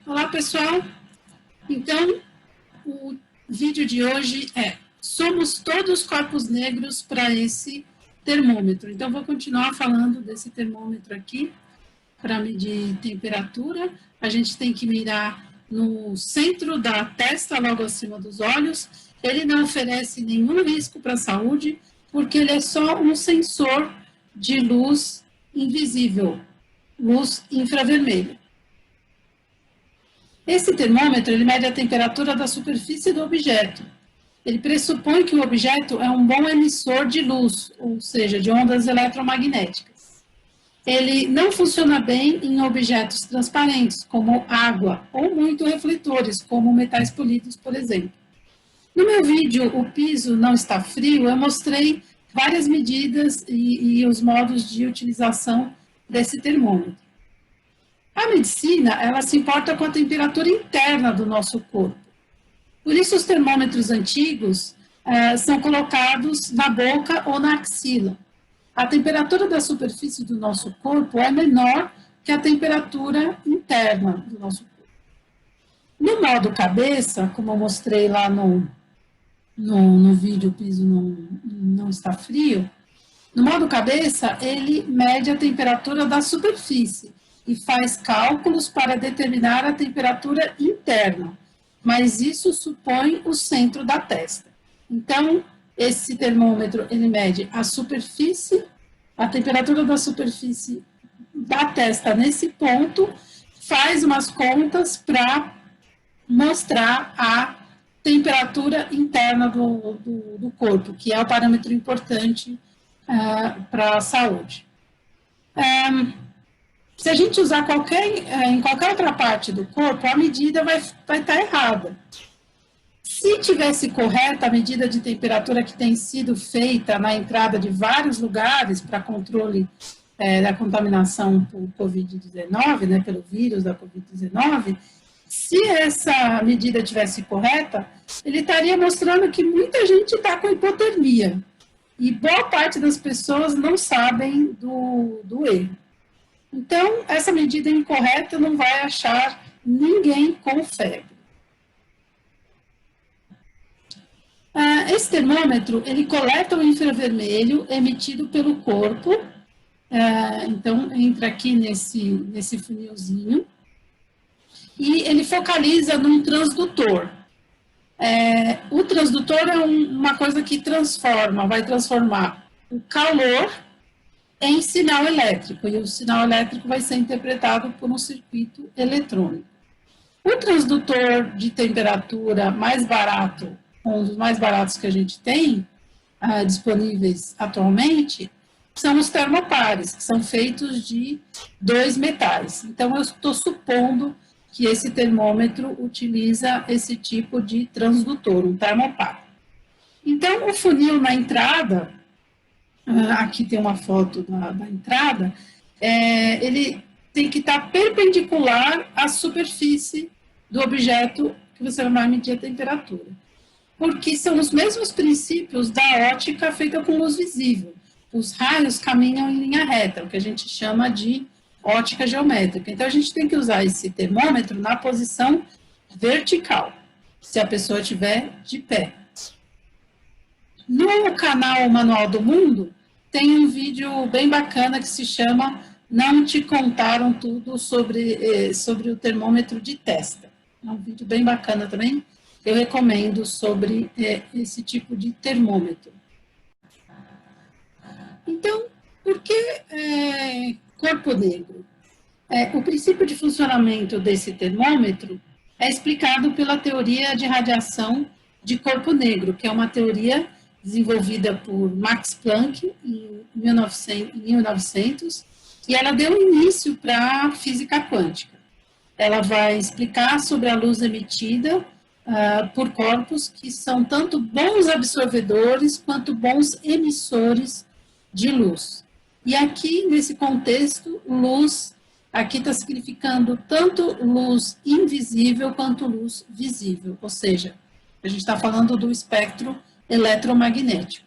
Olá, pessoal. Então, o vídeo de hoje é: somos todos corpos negros para esse termômetro. Então, vou continuar falando desse termômetro aqui para medir temperatura. A gente tem que mirar no centro da testa, logo acima dos olhos. Ele não oferece nenhum risco para a saúde, porque ele é só um sensor de luz invisível, luz infravermelha. Esse termômetro, ele mede a temperatura da superfície do objeto. Ele pressupõe que o objeto é um bom emissor de luz, ou seja, de ondas eletromagnéticas. Ele não funciona bem em objetos transparentes, como água, ou muito refletores, como metais polidos, por exemplo. No meu vídeo, O Piso Não Está Frio, eu mostrei várias medidas e os modos de utilização desse termômetro. A medicina, ela se importa com a temperatura interna do nosso corpo. Por isso, os termômetros antigos são colocados na boca ou na axila. A temperatura da superfície do nosso corpo é menor que a temperatura interna do nosso corpo. No modo cabeça, como eu mostrei lá no vídeo O Piso Não Está Frio, no modo cabeça, ele mede a temperatura da superfície e faz cálculos para determinar a temperatura interna, mas isso supõe o centro da testa. Então, esse termômetro, ele mede a superfície, a temperatura da superfície da testa nesse ponto, faz umas contas para mostrar a temperatura interna do corpo, que é o parâmetro importante para a saúde. Se a gente usar em qualquer outra parte do corpo, a medida vai estar errada. Se tivesse correta a medida de temperatura que tem sido feita na entrada de vários lugares para controle da contaminação por Covid-19, né, pelo vírus da Covid-19, se essa medida tivesse correta, ele estaria mostrando que muita gente está com hipotermia. E boa parte das pessoas não sabem do erro. Então, essa medida incorreta não vai achar ninguém com febre. Esse termômetro, ele coleta o infravermelho emitido pelo corpo. Então, entra aqui nesse funilzinho. E ele focaliza num transdutor. O transdutor é uma coisa que vai transformar o calor em sinal elétrico, e o sinal elétrico vai ser interpretado por um circuito eletrônico. O transdutor de temperatura mais barato, um dos mais baratos que a gente tem disponíveis atualmente, são os termopares, que são feitos de 2 metais. Então, eu estou supondo que esse termômetro utiliza esse tipo de transdutor, um termopar. Então, o funil na entrada, aqui tem uma foto da entrada, ele tem que estar perpendicular à superfície do objeto que você vai medir a temperatura. Porque são os mesmos princípios da ótica feita com luz visível. Os raios caminham em linha reta, o que a gente chama de ótica geométrica. Então, a gente tem que usar esse termômetro na posição vertical, se a pessoa estiver de pé. No canal Manual do Mundo, tem um vídeo bem bacana que se chama Não Te Contaram Tudo sobre o termômetro de testa. É um vídeo bem bacana também, eu recomendo sobre esse tipo de termômetro. Então, por que corpo negro? O princípio de funcionamento desse termômetro é explicado pela teoria de radiação de corpo negro, que é uma teoria desenvolvida por Max Planck em 1900, e ela deu início para a física quântica. Ela vai explicar sobre a luz emitida por corpos que são tanto bons absorvedores quanto bons emissores de luz. E aqui, nesse contexto, luz, aqui está significando tanto luz invisível quanto luz visível, ou seja, a gente está falando do espectro eletromagnético.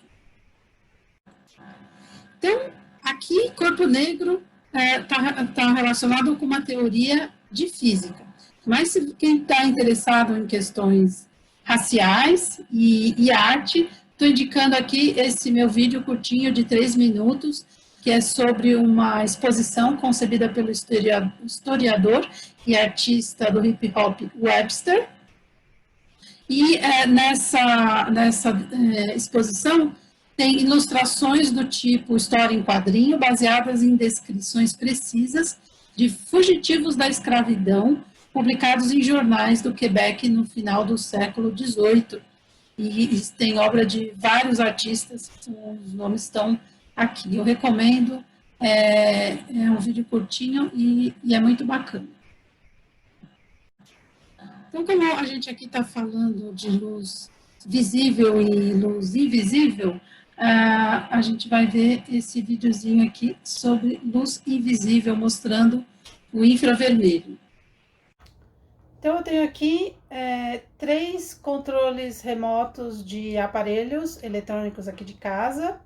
Então, aqui, corpo negro está relacionado com uma teoria de física. Mas quem está interessado em questões raciais e arte, estou indicando aqui esse meu vídeo curtinho de 3 minutos, que é sobre uma exposição concebida pelo historiador e artista do hip hop Webster. E nessa exposição tem ilustrações do tipo história em quadrinho, baseadas em descrições precisas de fugitivos da escravidão, publicados em jornais do Quebec no final do século XVIII. E tem obra de vários artistas, os nomes estão aqui. Eu recomendo, é um vídeo curtinho e é muito bacana. Então, como a gente aqui está falando de luz visível e luz invisível, a gente vai ver esse videozinho aqui sobre luz invisível, mostrando o infravermelho. Então, eu tenho aqui 3 controles remotos de aparelhos eletrônicos aqui de casa.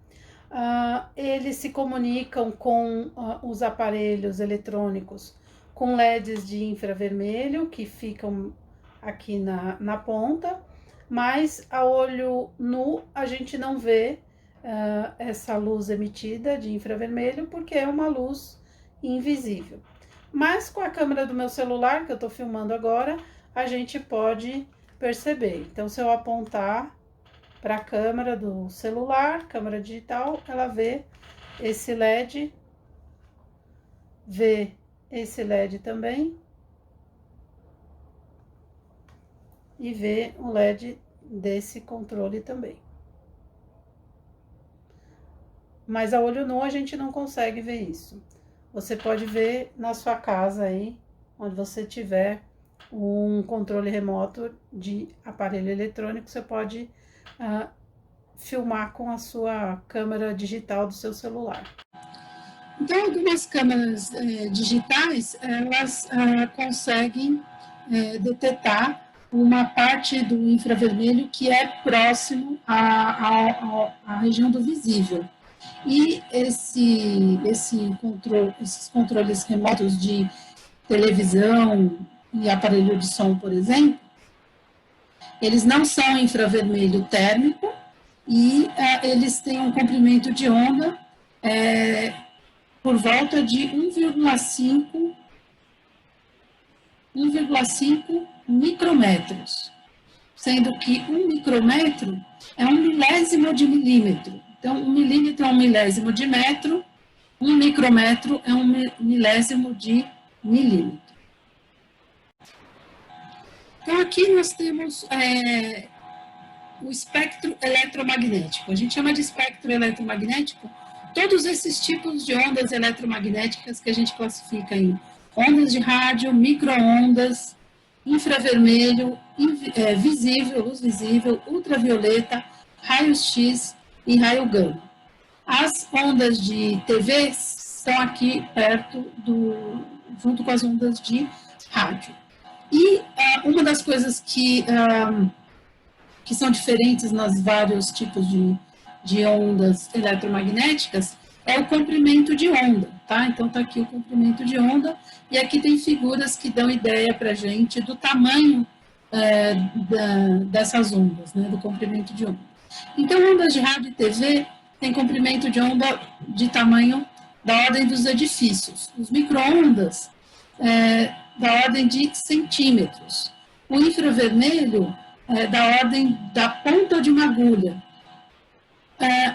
Eles se comunicam com os aparelhos eletrônicos com LEDs de infravermelho, que ficam aqui na ponta, mas a olho nu a gente não vê essa luz emitida de infravermelho, porque é uma luz invisível. Mas com a câmera do meu celular, que eu estou filmando agora, a gente pode perceber. Então, se eu apontar para a câmera do celular, câmera digital, ela vê esse LED, vê esse LED também, e vê o LED desse controle também. Mas a olho nu a gente não consegue ver isso. Você pode ver na sua casa aí, onde você tiver um controle remoto de aparelho eletrônico, você pode filmar com a sua câmera digital do seu celular. Então, algumas câmeras digitais, elas conseguem detectar uma parte do infravermelho que é próximo à região do visível. E esses controles remotos de televisão e aparelho de som, por exemplo, eles não são infravermelho térmico e eles têm um comprimento de onda por volta de 1,5 micrômetros, sendo que 1 micrômetro é 1 milésimo de milímetro. Então, 1 milímetro é 1 milésimo de metro, 1 micrômetro é 1 milésimo de milímetro. Então, aqui nós temos o espectro eletromagnético. A gente chama de espectro eletromagnético todos esses tipos de ondas eletromagnéticas que a gente classifica em ondas de rádio, micro-ondas, infravermelho, visível, luz visível, ultravioleta, raio-x e raio gama. As ondas de TV estão aqui perto junto com as ondas de rádio. E uma das coisas que são diferentes nos vários tipos de ondas eletromagnéticas é o comprimento de onda, tá? Então, está aqui o comprimento de onda, e aqui tem figuras que dão ideia para a gente do tamanho dessas ondas, né? Do comprimento de onda. Então, ondas de rádio e TV têm comprimento de onda de tamanho da ordem dos edifícios. Os micro-ondas, da ordem de centímetros. O infravermelho, da ordem da ponta de uma agulha.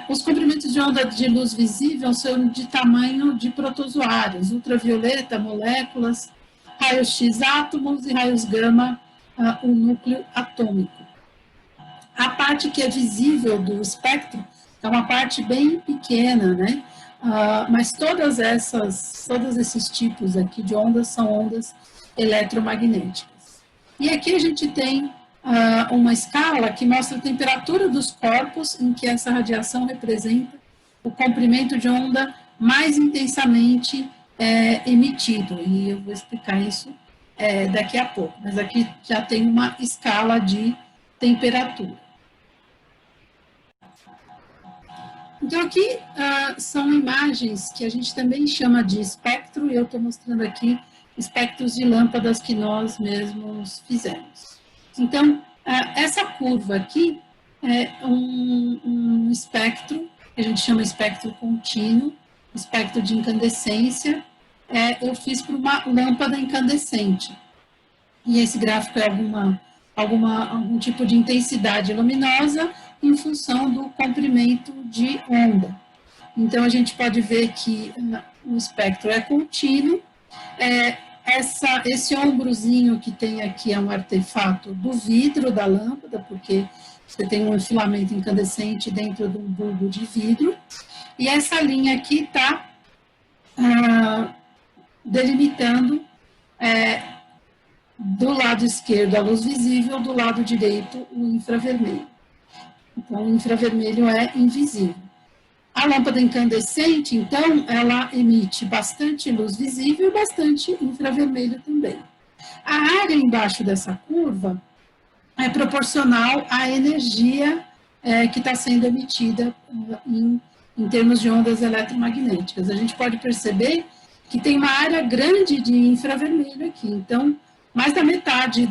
Os comprimentos de onda de luz visível são de tamanho de protozoários, ultravioleta, moléculas, raios-x átomos e raios gama, o núcleo atômico. A parte que é visível do espectro é uma parte bem pequena, né? Mas todos esses tipos aqui de ondas são ondas eletromagnéticas. E aqui a gente tem uma escala que mostra a temperatura dos corpos em que essa radiação representa o comprimento de onda mais intensamente emitido. E eu vou explicar isso daqui a pouco. Mas aqui já tem uma escala de temperatura. Então, aqui são imagens que a gente também chama de espectro, e eu estou mostrando aqui espectros de lâmpadas que nós mesmos fizemos. Então, essa curva aqui é um espectro, que a gente chama espectro contínuo, espectro de incandescência, eu fiz para uma lâmpada incandescente. E esse gráfico é algum tipo de intensidade luminosa em função do comprimento de onda. Então, a gente pode ver que o espectro é contínuo. Esse ombrozinho que tem aqui é um artefato do vidro da lâmpada, porque você tem um filamento incandescente dentro de um bulbo de vidro. E essa linha aqui está delimitando do lado esquerdo a luz visível, do lado direito o infravermelho. Então, o infravermelho é invisível. A lâmpada incandescente, então, ela emite bastante luz visível e bastante infravermelho também. A área embaixo dessa curva é proporcional à energia que está sendo emitida em termos de ondas eletromagnéticas. A gente pode perceber que tem uma área grande de infravermelho aqui. Então, quase a metade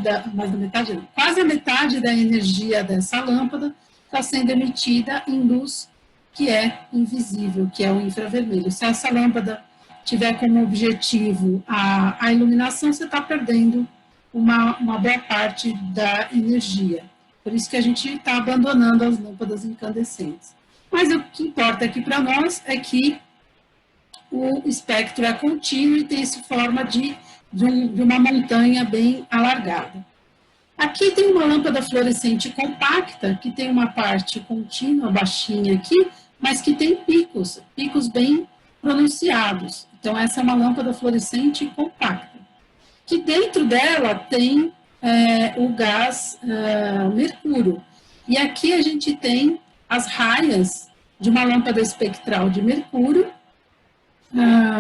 da energia dessa lâmpada está sendo emitida em luz que é invisível, que é o infravermelho. Se essa lâmpada tiver como objetivo a iluminação, você está perdendo uma boa parte da energia. Por isso que a gente está abandonando as lâmpadas incandescentes. Mas o que importa aqui para nós é que o espectro é contínuo e tem essa forma de uma montanha bem alargada. Aqui tem uma lâmpada fluorescente compacta, que tem uma parte contínua, baixinha aqui, mas que tem picos bem pronunciados. Então, essa é uma lâmpada fluorescente compacta, que dentro dela tem o gás mercúrio. E aqui a gente tem as raias de uma lâmpada espectral de mercúrio.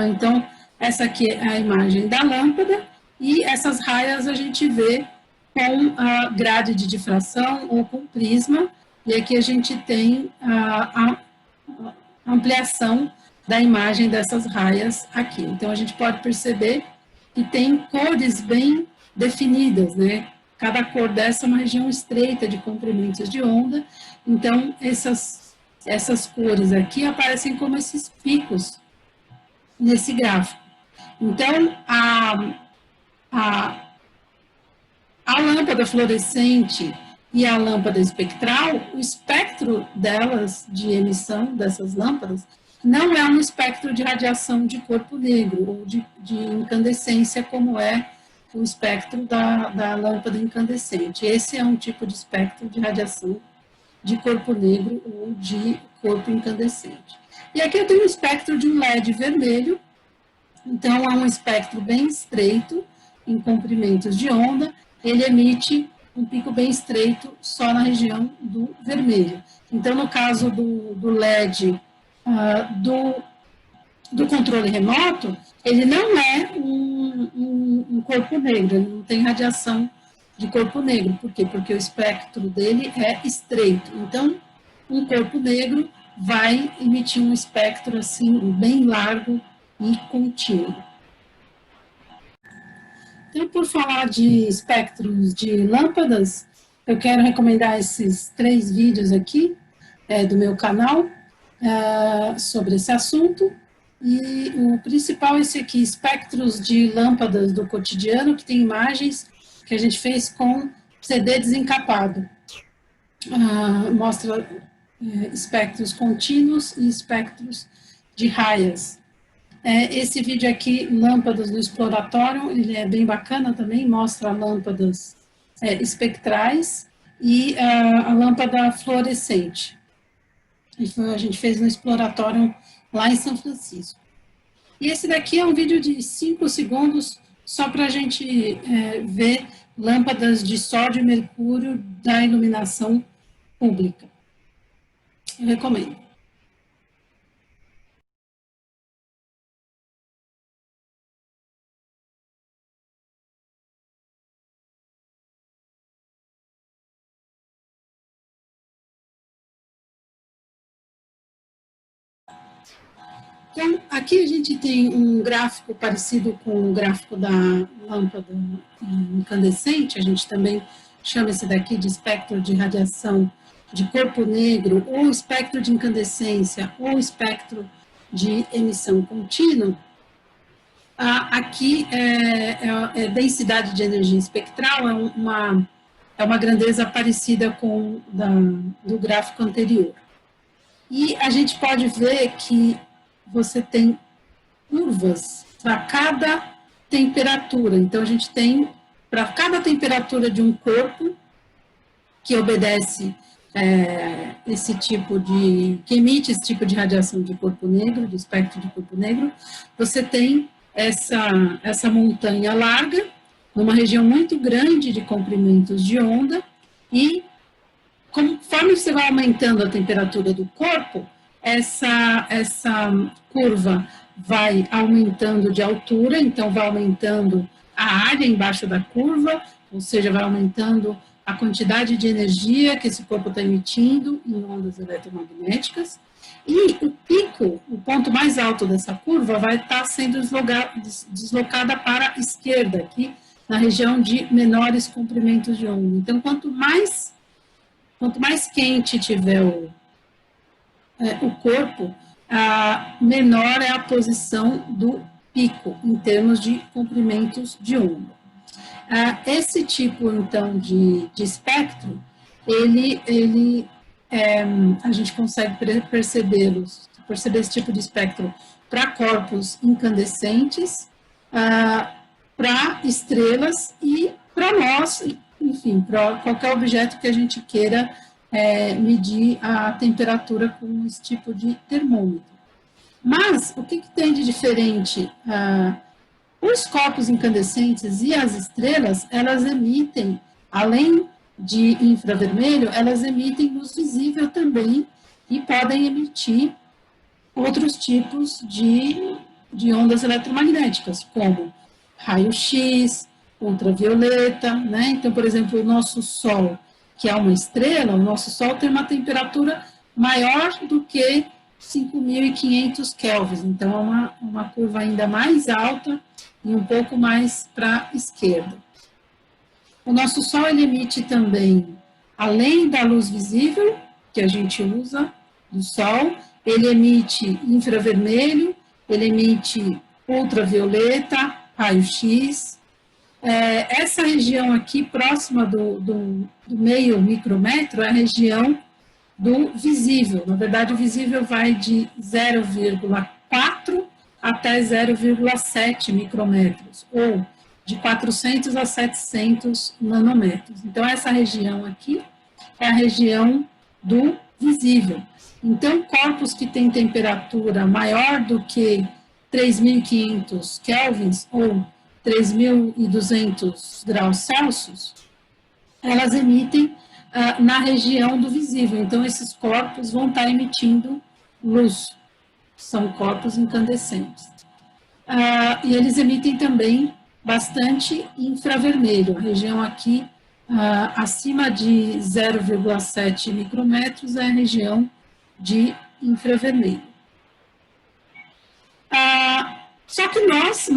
Então, essa aqui é a imagem da lâmpada, e essas raias a gente vê com a grade de difração ou com prisma, e aqui a gente tem a ampliação da imagem dessas raias aqui. Então, a gente pode perceber que tem cores bem definidas, né? Cada cor dessa é uma região estreita de comprimentos de onda, então essas cores aqui aparecem como esses picos nesse gráfico. Então, a lâmpada fluorescente e a lâmpada espectral, o espectro delas, de emissão dessas lâmpadas, não é um espectro de radiação de corpo negro ou de incandescência, como é o espectro da lâmpada incandescente. Esse é um tipo de espectro de radiação de corpo negro ou de corpo incandescente. E aqui eu tenho o espectro de um LED vermelho. Então, é um espectro bem estreito, em comprimentos de onda, ele emite um pico bem estreito só na região do vermelho. Então, no caso do LED do controle remoto, ele não é um corpo negro, ele não tem radiação de corpo negro. Por quê? Porque o espectro dele é estreito. Então, um corpo negro vai emitir um espectro assim bem largo e contínuo. Então, por falar de espectros de lâmpadas, eu quero recomendar esses 3 vídeos aqui do meu canal sobre esse assunto. E o principal é esse aqui, espectros de lâmpadas do cotidiano, que tem imagens que a gente fez com CD desencapado. Mostra espectros contínuos e espectros de raias. Esse vídeo aqui, lâmpadas do exploratório, ele é bem bacana também, mostra lâmpadas espectrais e a lâmpada fluorescente. A gente fez no exploratório lá em São Francisco. E esse daqui é um vídeo de 5 segundos, só para a gente ver lâmpadas de sódio e mercúrio da iluminação pública. Eu recomendo. Então, aqui a gente tem um gráfico parecido com o gráfico da lâmpada incandescente, a gente também chama esse daqui de espectro de radiação de corpo negro, ou espectro de incandescência, ou espectro de emissão contínua. Aqui é densidade de energia espectral, é uma grandeza parecida com do gráfico anterior. E a gente pode ver que você tem curvas para cada temperatura. Então, a gente tem, para cada temperatura de um corpo, que obedece esse tipo que emite esse tipo de radiação de corpo negro, de espectro de corpo negro, você tem essa montanha larga, numa região muito grande de comprimentos de onda, e conforme você vai aumentando a temperatura do corpo, essa curva vai aumentando de altura, então vai aumentando a área embaixo da curva, ou seja, vai aumentando a quantidade de energia que esse corpo está emitindo em ondas eletromagnéticas, e o pico, o ponto mais alto dessa curva, vai estar sendo deslocada para a esquerda, aqui na região de menores comprimentos de onda. Então, quanto mais quente tiver o corpo, menor é a posição do pico, em termos de comprimentos de onda. Esse tipo, então, de espectro, a gente consegue perceber esse tipo de espectro para corpos incandescentes, para estrelas e para nós, enfim, para qualquer objeto que a gente queira medir a temperatura com esse tipo de termômetro. Mas, o que tem de diferente? Os corpos incandescentes e as estrelas, elas emitem, além de infravermelho, elas emitem luz visível também e podem emitir outros tipos de ondas eletromagnéticas, como raio-x, ultravioleta, né? Então, por exemplo, o nosso Sol, que é uma estrela, o nosso Sol tem uma temperatura maior do que 5.500 kelvins, então é uma curva ainda mais alta e um pouco mais para a esquerda. O nosso Sol, ele emite também, além da luz visível, que a gente usa do Sol, ele emite infravermelho, ele emite ultravioleta, raio-x. Essa região aqui, próxima do meio micrômetro, é a região do visível. Na verdade, o visível vai de 0,4 até 0,7 micrômetros, ou de 400 a 700 nanômetros. Então, essa região aqui é a região do visível. Então, corpos que têm temperatura maior do que 3.500 kelvins ou 3.200 graus Celsius, elas emitem na região do visível. Então, esses corpos vão estar emitindo luz. São corpos incandescentes. E eles emitem também bastante infravermelho. A região aqui, acima de 0,7 micrômetros, é a região de infravermelho. Só que nós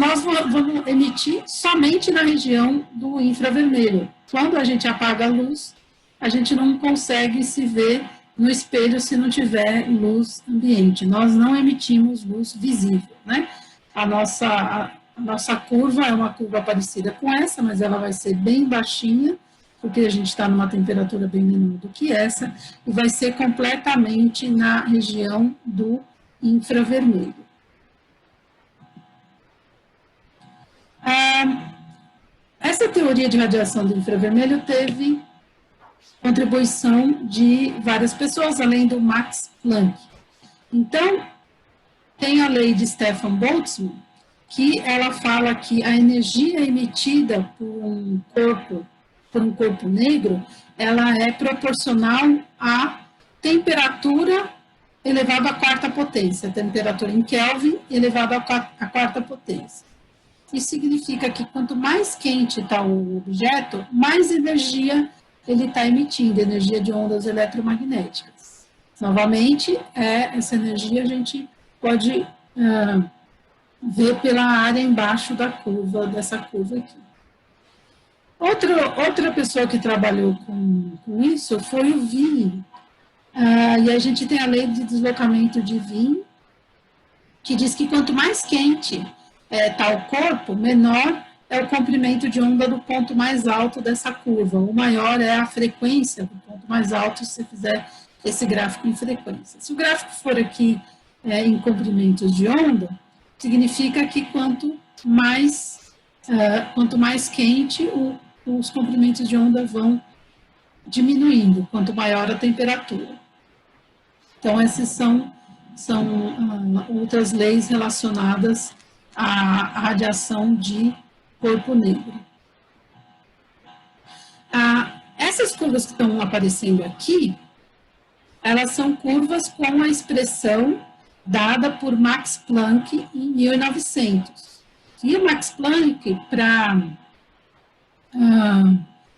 vamos emitir somente na região do infravermelho. Quando a gente apaga a luz, a gente não consegue se ver no espelho se não tiver luz ambiente. Nós não emitimos luz visível, né? A nossa curva é uma curva parecida com essa, mas ela vai ser bem baixinha, porque a gente está numa temperatura bem menor do que essa, e vai ser completamente na região do infravermelho. Essa teoria de radiação do infravermelho teve contribuição de várias pessoas, além do Max Planck. Então, tem a lei de Stefan Boltzmann, que ela fala que a energia emitida por um corpo negro, ela é proporcional à temperatura elevada à quarta potência, a temperatura em Kelvin elevada à quarta potência. Isso significa que quanto mais quente está o objeto, mais energia ele está emitindo, energia de ondas eletromagnéticas. Novamente, essa energia a gente pode ver pela área embaixo da curva, dessa curva aqui. Outra pessoa que trabalhou com isso foi o Wien. E a gente tem a lei de deslocamento de Wien, que diz que quanto mais quente está o corpo, menor é o comprimento de onda do ponto mais alto dessa curva. O maior é a frequência do ponto mais alto, se você fizer esse gráfico em frequência. Se o gráfico for aqui em comprimentos de onda, significa que quanto mais quente, os comprimentos de onda vão diminuindo, quanto maior a temperatura. Então, essas são outras leis relacionadas à radiação de corpo negro. Essas curvas que estão aparecendo aqui, elas são curvas com a expressão dada por Max Planck em 1900. E o Max Planck,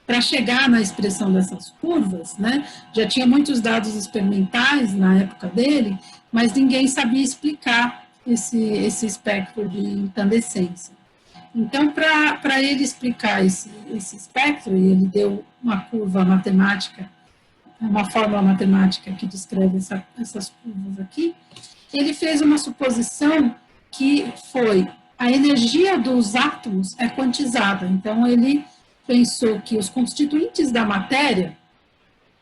para chegar na expressão dessas curvas, né, já tinha muitos dados experimentais na época dele, mas ninguém sabia explicar esse espectro de incandescência. Então, para ele explicar esse espectro, e ele deu uma curva matemática, uma fórmula matemática que descreve essas curvas aqui, ele fez uma suposição que foi a energia dos átomos é quantizada. Então, ele pensou que os constituintes da matéria,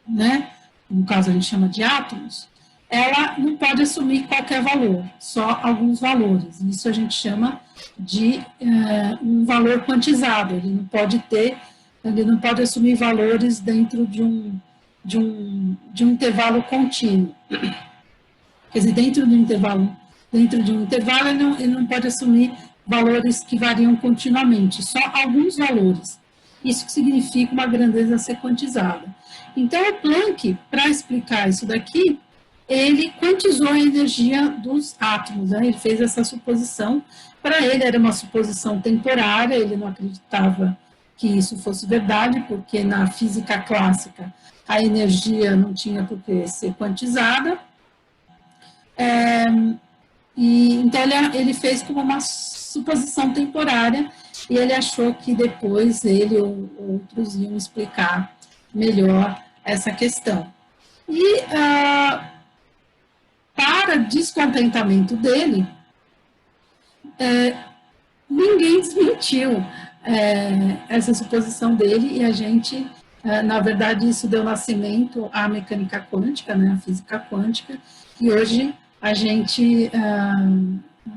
né, no caso a gente chama de átomos, ela não pode assumir qualquer valor, só alguns valores. Isso a gente chama de um valor quantizado. Ele não pode assumir valores dentro de um intervalo contínuo. Quer dizer, dentro de um intervalo, ele não pode assumir valores que variam continuamente, só alguns valores. Isso que significa uma grandeza ser quantizada. Então, o Planck, para explicar isso daqui, ele quantizou a energia dos átomos, né? Ele fez essa suposição. Para ele era uma suposição temporária, ele não acreditava que isso fosse verdade, porque na física clássica a energia não tinha por que ser quantizada. Então ele fez como uma suposição temporária e ele achou que depois ele ou outros iam explicar melhor essa questão. E para descontentamento dele, ninguém desmentiu essa suposição dele e a gente, na verdade, isso deu nascimento à mecânica quântica, né, à física quântica, e hoje a gente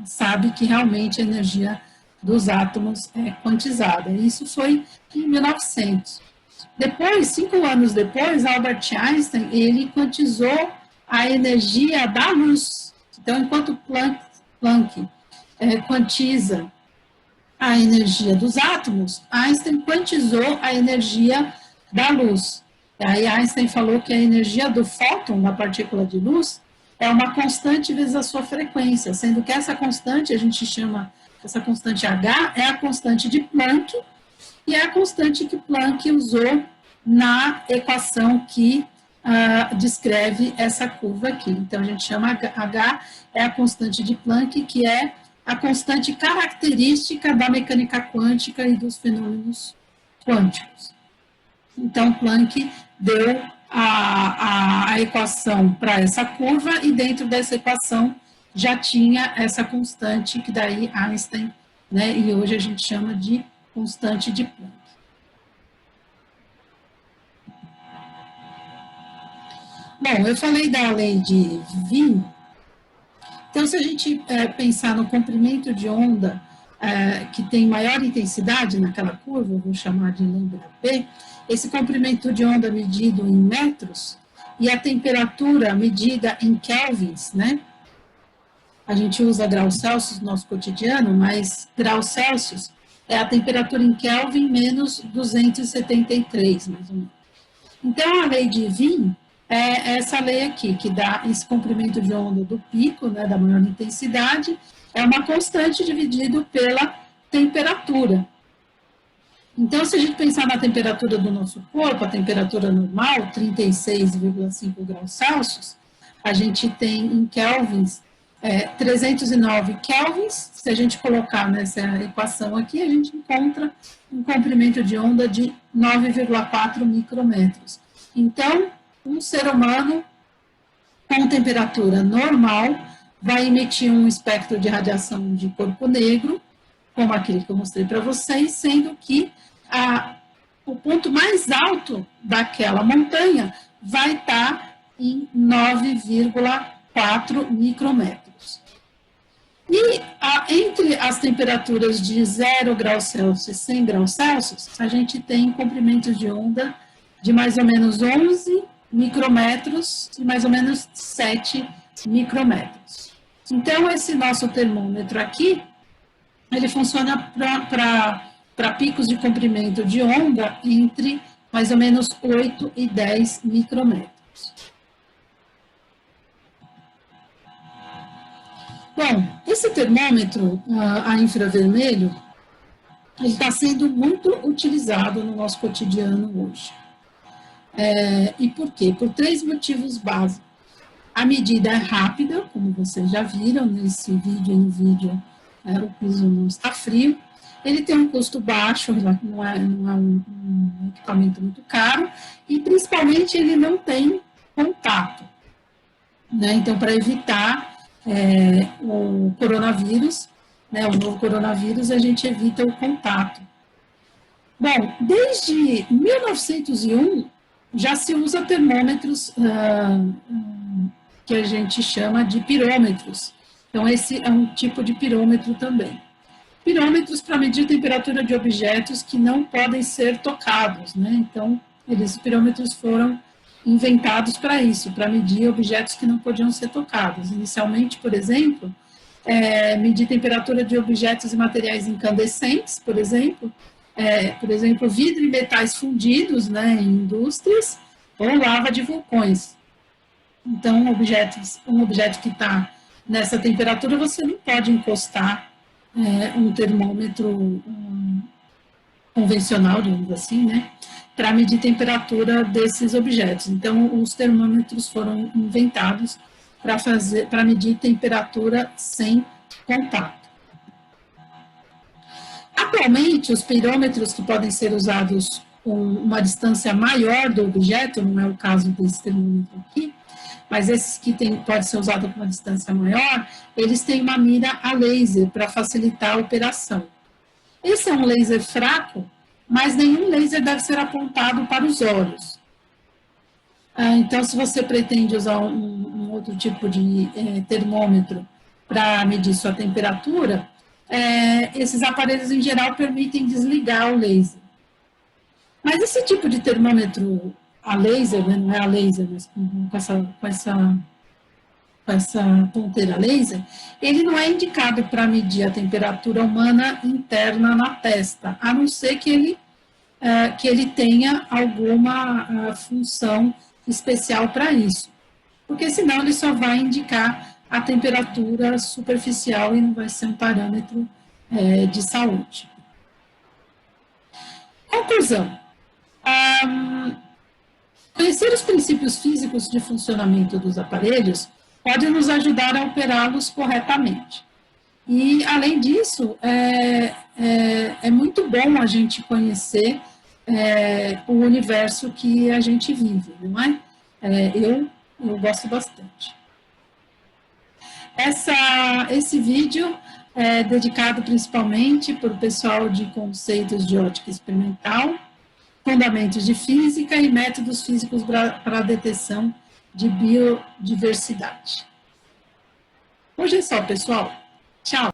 sabe que realmente a energia dos átomos é quantizada. Isso foi em 1900. Depois, 5 anos depois, Albert Einstein, ele quantizou a energia da luz. Então, enquanto Planck quantiza a energia dos átomos, Einstein quantizou a energia da luz. E aí Einstein falou que a energia do fóton, da partícula de luz, é uma constante vezes a sua frequência, sendo que essa constante, a gente chama, essa constante H, é a constante de Planck, e é a constante que Planck usou na equação que descreve essa curva aqui. Então, a gente chama H, é a constante de Planck, que é a constante característica da mecânica quântica e dos fenômenos quânticos. Então, Planck deu a equação para essa curva e dentro dessa equação já tinha essa constante que daí Einstein, né, e hoje a gente chama de constante de Planck. Bom, eu falei da lei de Wien. Então, se a gente pensar no comprimento de onda que tem maior intensidade naquela curva, eu vou chamar de lambda P, esse comprimento de onda medido em metros e a temperatura medida em kelvins, né? A gente usa graus Celsius no nosso cotidiano, mas graus Celsius é a temperatura em Kelvin menos 273, mais ou menos. Então, a lei de Wien é essa lei aqui, que dá esse comprimento de onda do pico, né, da maior intensidade, é uma constante dividido pela temperatura. Então, se a gente pensar na temperatura do nosso corpo, a temperatura normal, 36,5 graus Celsius, a gente tem em kelvins 309 kelvins. Se a gente colocar nessa equação aqui, a gente encontra um comprimento de onda de 9,4 micrômetros. Então, um ser humano com temperatura normal vai emitir um espectro de radiação de corpo negro, como aquele que eu mostrei para vocês, sendo que o ponto mais alto daquela montanha vai estar em 9,4 micrômetros. E entre as temperaturas de 0 graus Celsius e 100 graus Celsius, a gente tem comprimentos de onda de mais ou menos 11 micrômetros e mais ou menos 7 micrômetros. Então, esse nosso termômetro aqui, ele funciona para picos de comprimento de onda entre mais ou menos 8 e 10 micrômetros. Bom, esse termômetro a infravermelho, ele está sendo muito utilizado no nosso cotidiano hoje. E por quê? Por 3 motivos básicos. A medida é rápida, como vocês já viram nesse vídeo, o piso não está frio. Ele tem um custo baixo, não é um equipamento muito caro, e principalmente ele não tem contato, né? Então, para evitar o coronavírus, né, o novo coronavírus, a gente evita o contato. Bom, desde 1901 já se usa termômetros que a gente chama de pirômetros. Então, esse é um tipo de pirômetro também. Pirômetros para medir a temperatura de objetos que não podem ser tocados, né? Então, os pirômetros foram inventados para isso, para medir objetos que não podiam ser tocados. Inicialmente, por exemplo, medir temperatura de objetos e materiais incandescentes, por exemplo, vidro e metais fundidos, né, em indústrias, ou lava de vulcões. Então, um objeto que está nessa temperatura, você não pode encostar um termômetro convencional, digamos assim, né, para medir temperatura desses objetos. Então, os termômetros foram inventados para medir temperatura sem contato. Atualmente, os pirômetros que podem ser usados com uma distância maior do objeto, não é o caso desse termômetro aqui, mas esses que podem ser usados com uma distância maior, eles têm uma mira a laser para facilitar a operação. Esse é um laser fraco, mas nenhum laser deve ser apontado para os olhos. Então, se você pretende usar um outro tipo de termômetro para medir sua temperatura, esses aparelhos, em geral, permitem desligar o laser. Mas esse tipo de termômetro a laser, né, não é a laser, mas com essa ponteira laser, ele não é indicado para medir a temperatura humana interna na testa, a não ser que ele tenha alguma função especial para isso. Porque senão ele só vai indicar a temperatura superficial e não vai ser um parâmetro de saúde. Conclusão. Conhecer os princípios físicos de funcionamento dos aparelhos pode nos ajudar a operá-los corretamente. E, além disso, é muito bom a gente conhecer o universo que a gente vive, não é? Eu gosto bastante. Esse vídeo é dedicado principalmente para o pessoal de conceitos de ótica experimental, fundamentos de física e métodos físicos para a detecção de biodiversidade. Hoje é só, pessoal. Tchau!